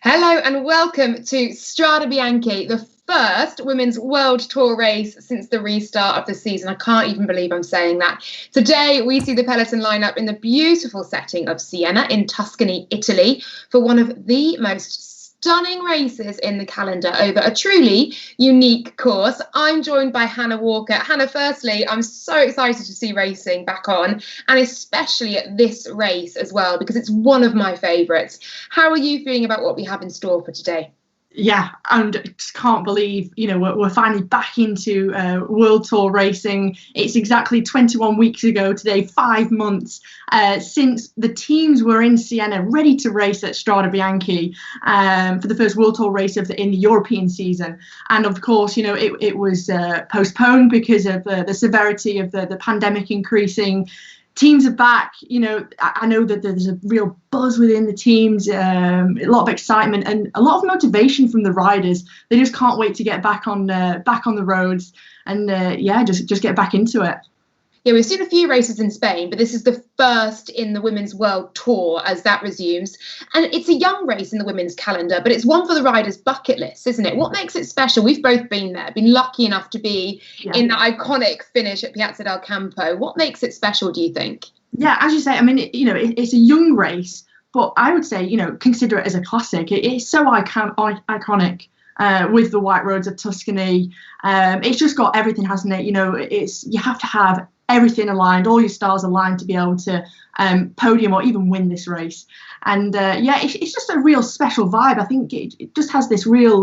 Hello and welcome to Strade Bianche, the first women's world tour race since the restart of the season. I can't even believe I'm saying that. Today we see the peloton lineup in the beautiful setting of Siena in Tuscany, Italy, for one of the most stunning races in the calendar over a truly unique course. I'm joined by Hannah Walker. Hannah, firstly, I'm so excited to see racing back on, and especially at this race as well, because it's one of my favourites. How are you feeling about what we have in store for today? Yeah, and just can't believe, we're finally back into World Tour racing. It's exactly 21 weeks ago today, 5 months since the teams were in Siena ready to race at Strade Bianche for the first World Tour race in the European season. And of course, it was postponed because of the severity of the pandemic increasing. Teams are back. I know that there's a real buzz within the teams, a lot of excitement and a lot of motivation from the riders. They just can't wait to get back on the roads and just get back into it. Yeah, we've seen a few races in Spain, but this is the first in the Women's World Tour as that resumes. And it's a young race in the women's calendar, but it's one for the riders' bucket list, isn't it? What makes it special? We've both been there, been lucky enough to be in that iconic finish at Piazza del Campo. What makes it special, do you think? Yeah, as you say, I mean, it's a young race, but I would say, consider it as a classic. It's so iconic. With the white roads of Tuscany, it's just got everything, hasn't it? You have to have everything aligned, all your stars aligned to be able to podium or even win this race. And it's just a real special vibe. I think it just has this real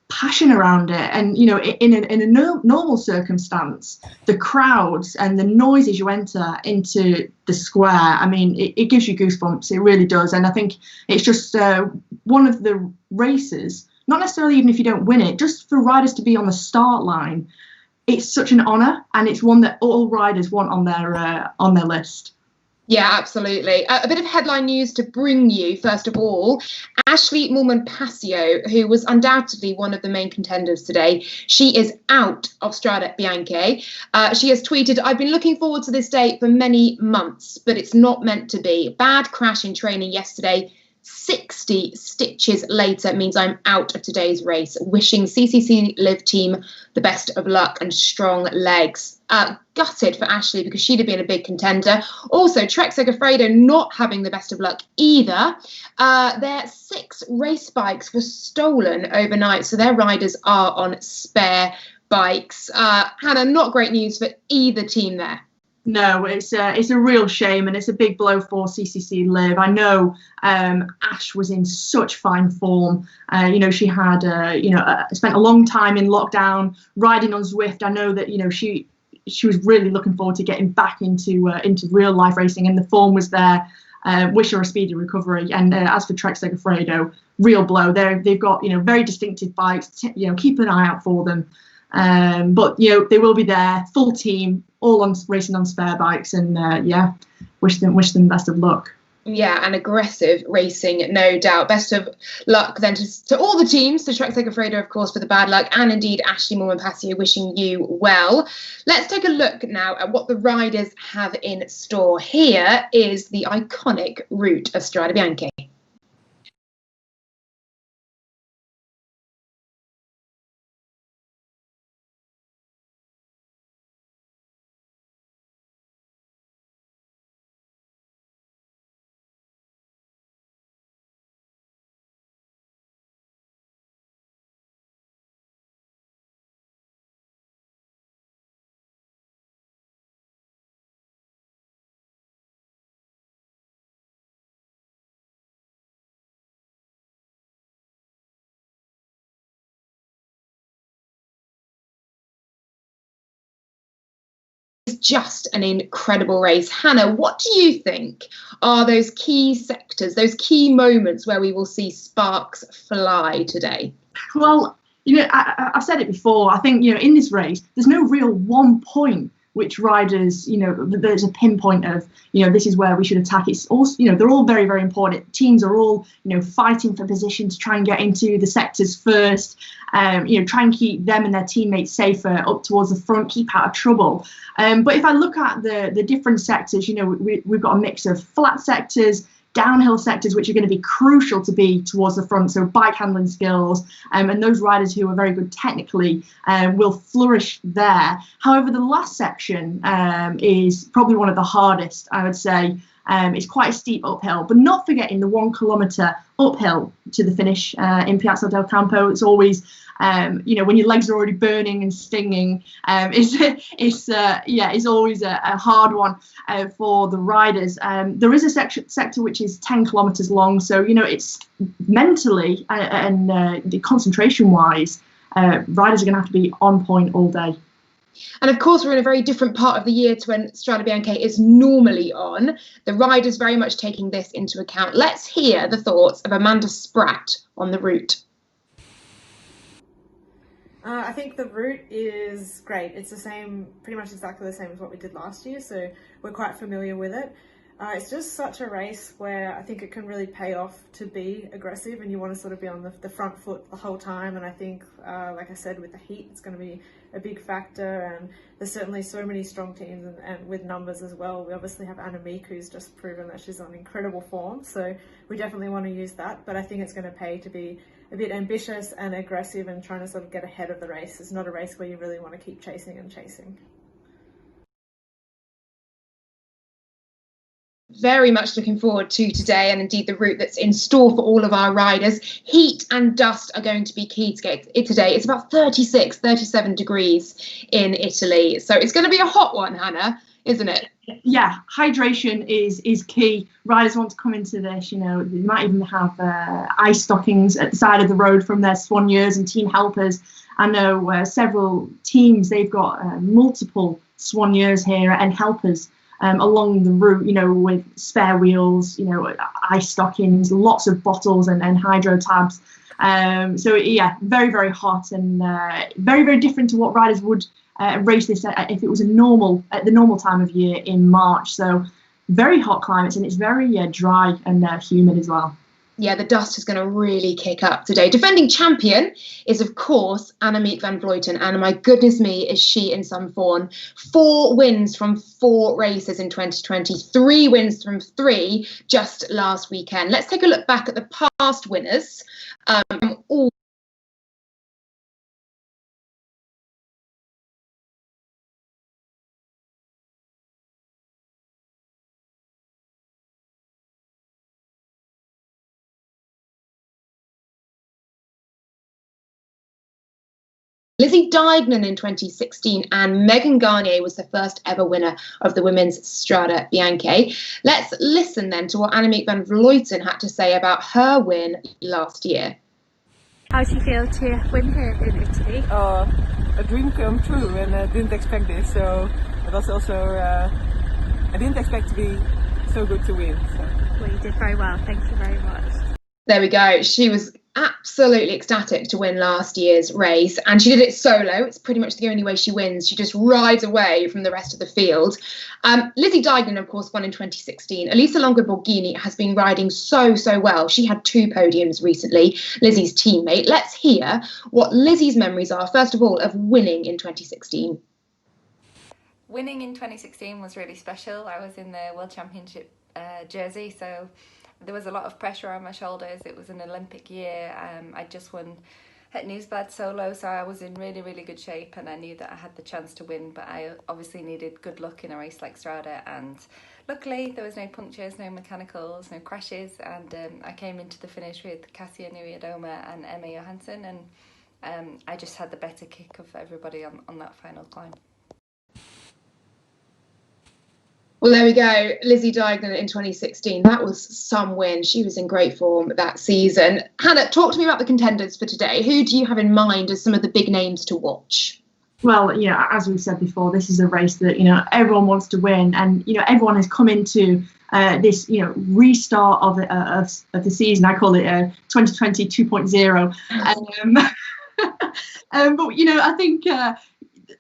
passion around it. And in a normal circumstance, the crowds and the noise as you enter into the square, I mean, it gives you goosebumps. It really does. And I think it's just one of the races. Not necessarily even if you don't win it, just for riders to be on the start line, it's such an honour, and it's one that all riders want on their list. Yeah, absolutely. A bit of headline news to bring you, first of all. Ashleigh Moolman-Pasio, who was undoubtedly one of the main contenders today, she is out of Strade Bianche. She has tweeted, "I've been looking forward to this day for many months, but it's not meant to be. Bad crash in training yesterday. 60 stitches later means I'm out of today's race. Wishing CCC Live team the best of luck and strong legs." Gutted for Ashleigh because she'd have been a big contender. Also, Trek Segafredo not having the best of luck either. Their 6 race bikes were stolen overnight, so their riders are on spare bikes. Hannah, not great news for either team there. No, it's a real shame, and it's a big blow for CCC Live. I know Ash was in such fine form. She had spent a long time in lockdown riding on Zwift. I know that she was really looking forward to getting back into real life racing, and the form was there. Wish her a speedy recovery. And as for Trek Segafredo, real blow. They've got very distinctive bikes. Keep an eye out for them. But they will be there, full team, all on racing on spare bikes, and wish them best of luck. Yeah, and aggressive racing, no doubt. Best of luck then to all the teams, to Trek Segafredo, of course, for the bad luck, and indeed Ashleigh Moolman-Pasio, wishing you well. Let's take a look now at what the riders have in store. Here is the iconic route of Strade Bianche. It's just an incredible race. Hannah, what do you think are those key sectors, those key moments where we will see sparks fly today? Well, I've said it before. I think, in this race, there's no real one point which riders, there's a pinpoint of, this is where we should attack. It's also, they're all very, very important. Teams are all, fighting for position to try and get into the sectors first, try and keep them and their teammates safer up towards the front, keep out of trouble. But if I look at the different sectors, we've got a mix of flat sectors, downhill sectors which are going to be crucial to be towards the front, so bike handling skills, and those riders who are very good technically will flourish there. However, the last section is probably one of the hardest, I would say. It's quite a steep uphill, but not forgetting the 1 kilometre uphill to the finish in Piazza del Campo. It's always, when your legs are already burning and stinging, it's always a hard one for the riders. There is a sector which is 10 kilometres long, so it's mentally and the concentration-wise, riders are going to have to be on point all day. And of course, we're in a very different part of the year to when Strade Bianche is normally on. The riders very much taking this into account. Let's hear the thoughts of Amanda Spratt on the route. I think the route is great. It's the same, pretty much exactly the same as what we did last year, so we're quite familiar with it. It's just such a race where I think it can really pay off to be aggressive, and you want to sort of be on the front foot the whole time. And I think, like I said, with the heat, it's going to be a big factor. And there's certainly so many strong teams and with numbers as well. We obviously have Annemiek, who's just proven that she's on incredible form. So we definitely want to use that. But I think it's going to pay to be a bit ambitious and aggressive and trying to sort of get ahead of the race. It's not a race where you really want to keep chasing and chasing. Very much looking forward to today, and indeed the route that's in store for all of our riders. Heat and dust are going to be key to get it today. It's about 36, 37 degrees in Italy, so it's going to be a hot one, Hannah, isn't it? Yeah, hydration is key. Riders want to come into this, they might even have ice stockings at the side of the road from their soigneurs and team helpers. I know several teams, they've got multiple soigneurs here and helpers along the route, with spare wheels, ice stockings, lots of bottles and hydro tabs. So yeah, very, very hot and very, very different to what riders would race this if it was at the normal time of year in March. So very hot climates, and it's very dry and humid as well. Yeah, the dust is going to really kick up today. Defending champion is, of course, Annemiek van Vleuten. And my goodness me, is she in some form. 4 wins from 4 races in 2020. 3 wins from 3 just last weekend. Let's take a look back at the past winners. All Lizzie Deignan in 2016, and Megan Garnier was the first ever winner of the women's Strade Bianche. Let's listen then to what Annemiek van Vleuten had to say about her win last year. How do you feel to win here in Italy? A dream come true, and I didn't expect this, so it was also, I didn't expect to be so good to win. So. Well, you did very well, thank you very much. There we go. She was absolutely ecstatic to win last year's race, and she did it solo. It's pretty much the only way she wins. She just rides away from the rest of the field. Lizzie Deignan, of course, won in 2016. Elisa Longo Borghini has been riding so well. She had 2 podiums recently, Lizzie's teammate. Let's hear what Lizzie's memories are, first of all, of winning in 2016. Winning in 2016 was really special. I was in the World Championship jersey, so there was a lot of pressure on my shoulders. It was an Olympic year. I just won at Nieuwsblad solo, so I was in really, really good shape, and I knew that I had the chance to win, but I obviously needed good luck in a race like Strade, and luckily there was no punctures, no mechanicals, no crashes, and I came into the finish with Kasia Nuyadoma and Emma Johansson, and I just had the better kick of everybody on that final climb. Well, there we go. Lizzie Deignan in 2016. That was some win. She was in great form that season. Hannah, talk to me about the contenders for today. Who do you have in mind as some of the big names to watch? Well, as we've said before, this is a race that, everyone wants to win. And, everyone has come into this, restart of the season. I call it 2020 2.0. But, I think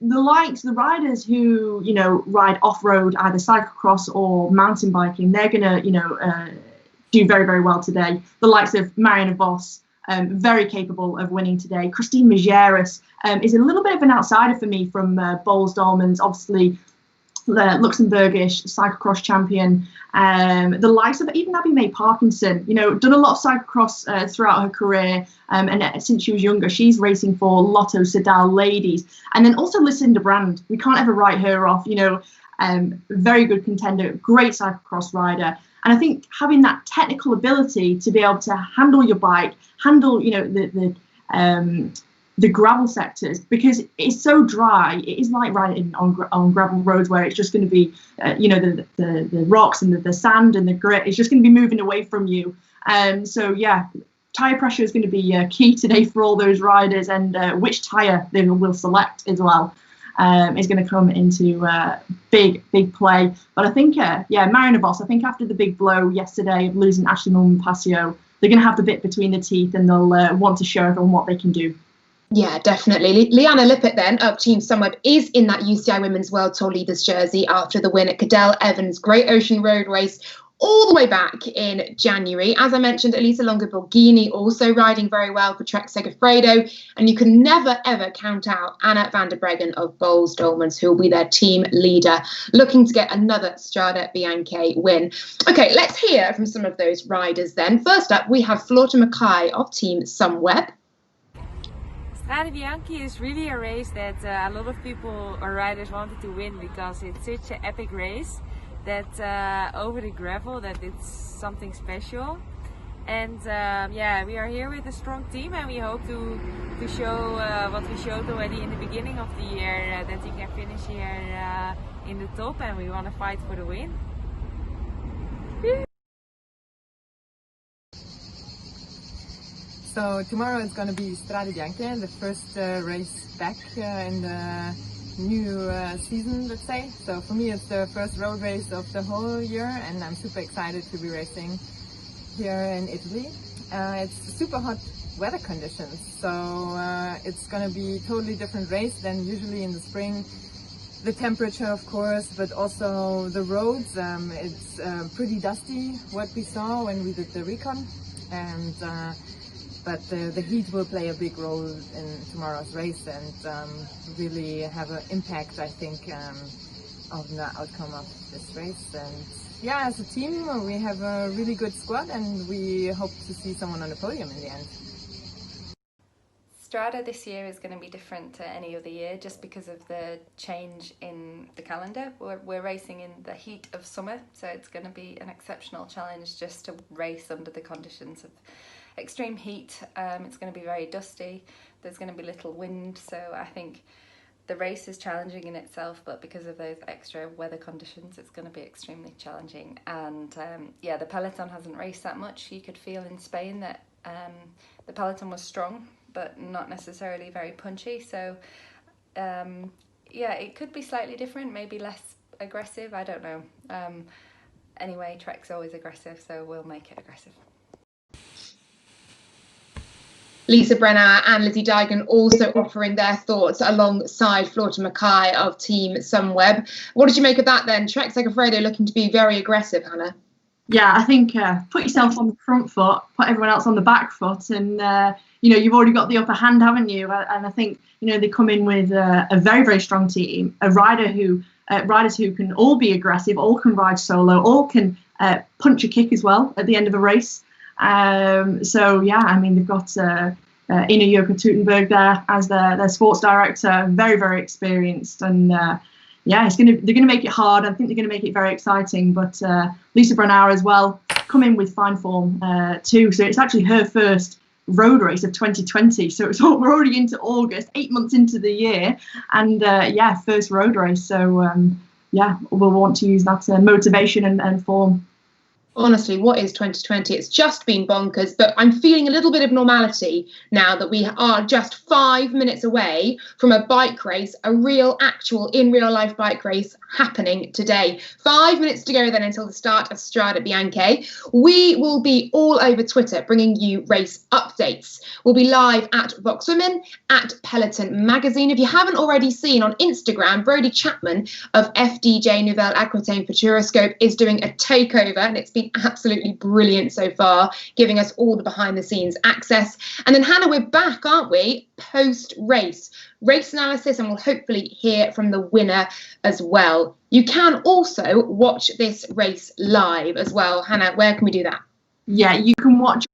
the riders who, ride off-road, either cyclocross or mountain biking, they're going to, do very, very well today. The likes of Marianne Vos, very capable of winning today. Christine Majerus is a little bit of an outsider for me from Boels Dolmans. Obviously, Luxembourgish cyclocross champion, the likes of even Abby May Parkinson, done a lot of cyclocross throughout her career, and since she was younger, she's racing for Lotto Soudal Ladies. And then also Lucinda Brand, we can't ever write her off, very good contender, great cyclocross rider. And I think having that technical ability to be able to handle your bike, handle, the gravel sectors, because it's so dry. It is like riding on gravel roads where it's just going to be, the rocks and the sand and the grit is just going to be moving away from you. So yeah, tyre pressure is going to be key today for all those riders, and which tyre they will select as well is going to come into big play. But I think, Marianne Vos, I think after the big blow yesterday of losing Ashleigh Moolman-Pasio, they're going to have the bit between the teeth, and they'll want to show everyone what they can do. Yeah, definitely. Leanna Lippert then of Team Sunweb is in that UCI Women's World Tour Leaders jersey after the win at Cadell Evans Great Ocean Road Race all the way back in January. As I mentioned, Elisa Longo-Borghini also riding very well for Trek Segafredo, and you can never ever count out Anna van der Breggen of Bowles Dolmans, who will be their team leader, looking to get another Strade Bianche win. Okay, let's hear from some of those riders then. First up, we have Floortje Mackaij of Team Sunweb. Strade Bianche is really a race that a lot of people or riders wanted to win, because it's such an epic race that over the gravel that it's something special. And we are here with a strong team, and we hope to show what we showed already in the beginning of the year, that we can finish here in the top, and we want to fight for the win. So tomorrow is going to be Strade Bianche, the first race back in the new season, let's say. So for me it's the first road race of the whole year, and I'm super excited to be racing here in Italy. It's super hot weather conditions, so it's going to be a totally different race than usually in the spring. The temperature, of course, but also the roads. It's pretty dusty, what we saw when we did the recon, and but the heat will play a big role in tomorrow's race, and really have an impact, I think, of the outcome of this race. And yeah, as a team, we have a really good squad, and we hope to see someone on the podium in the end. Strade this year is going to be different to any other year just because of the change in the calendar. We're racing in the heat of summer, so it's going to be an exceptional challenge just to race under the conditions of extreme heat. It's going to be very dusty, there's going to be little wind, so I think the race is challenging in itself, but because of those extra weather conditions it's going to be extremely challenging. And the peloton hasn't raced that much. You could feel in Spain that the peloton was strong but not necessarily very punchy, so it could be slightly different, maybe less aggressive, I don't know. Anyway, Trek's always aggressive, so we'll make it aggressive. Lisa Brenner and Lizzie Digan also offering their thoughts alongside Floortje Mackaij of Team Sunweb. What did you make of that then? Trek Segafredo looking to be very aggressive, Hannah. Yeah, I think put yourself on the front foot, put everyone else on the back foot, and you've already got the upper hand, haven't you? And I think they come in with a very, very strong team, riders who can all be aggressive, all can ride solo, all can punch a kick as well at the end of a race. They've got Ina Jurgen-Teutenberg there as their sports director, very, very experienced, and they're going to make it hard. I think they're going to make it very exciting. But Lisa Brenner as well, come in with fine form too. So it's actually her first road race of 2020. So we're already into August, 8 months into the year, and first road race. So we'll want to use that motivation and form. Honestly, what is 2020? It's just been bonkers, but I'm feeling a little bit of normality now that we are just 5 minutes away from a bike race, a real, actual, in real life bike race happening today. 5 minutes to go then until the start of Strade Bianche. We will be all over Twitter bringing you race updates. We'll be live at Vox Women, at Peloton Magazine. If you haven't already seen on Instagram, Brodie Chapman of FDJ Nouvelle Aquitaine Futuroscope is doing a takeover, and it's been been absolutely brilliant so far, giving us all the behind the scenes access. And then Hannah, we're back, aren't we? Post-race analysis, and we'll hopefully hear from the winner as well. You can also watch this race live as well. Hannah, where can we do that? Yeah, you can watch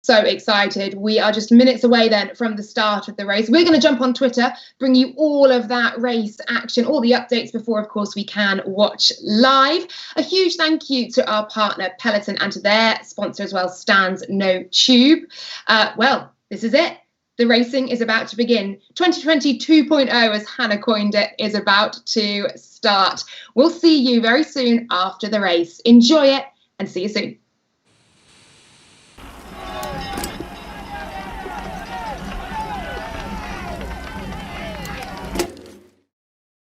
So excited. We are just minutes away then from the start of the race. We're going to jump on Twitter, bring you all of that race action, all the updates before, of course, we can watch live. A huge thank you to our partner Peloton and to their sponsor as well, Stan's No Tube. Well, this is it. The racing is about to begin. 2020 2.0, as Hannah coined it, is about to start. We'll see you very soon after the race. Enjoy it and see you soon.